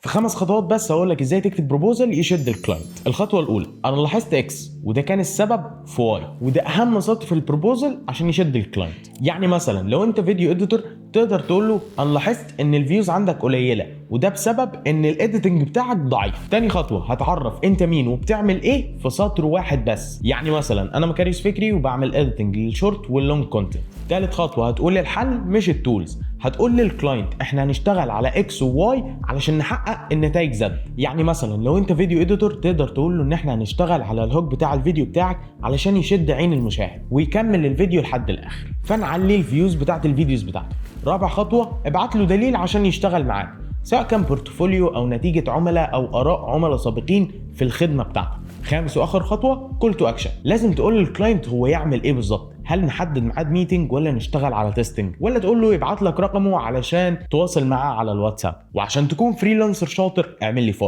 في 5 خطوات بس هقول لك ازاي تكتب بروبوزل يشد الكلاينت. الخطوه الاولى، انا لاحظت اكس وده كان السبب في واي، وده اهم سطر في البروبوزل عشان يشد الكلاينت. يعني مثلا لو انت فيديو اديتور تقدر تقول له انا لاحظت ان الفيوز عندك قليله وده بسبب ان الايديتنج بتاعك ضعيف. تاني خطوه، هتعرف انت مين وبتعمل ايه في سطر واحد بس. يعني مثلا انا مكاريس فكري وبعمل اديتنج للشورت واللونج كونتنت. تالت خطوه، هتقول الحل مش التولز. هتقول للكلاينت احنا هنشتغل على اكس وواي علشان نحقق النتائج زد. يعني مثلا لو انت فيديو اديتور تقدر تقول له ان احنا هنشتغل على الهوك بتاع الفيديو بتاعك علشان يشد عين المشاهد ويكمل الفيديو لحد الاخر، فنعلي الفيوز بتاعت الفيديوز بتاعته. رابع خطوه، ابعت له دليل عشان يشتغل معاك، سواء كان بورتفوليو او نتيجه عملاء او اراء عملاء سابقين في الخدمه بتاعتك. خامس واخر خطوه، كول تو اكشن. لازم تقول للكلاينت هو يعمل ايه بالظبط، هل نحدد ميعاد ميتنج ولا نشتغل على تيستنج، ولا تقول له يبعت لك رقمه علشان تواصل معاه على الواتساب. وعشان تكون فريلانسر شاطر اعمل لي فولو.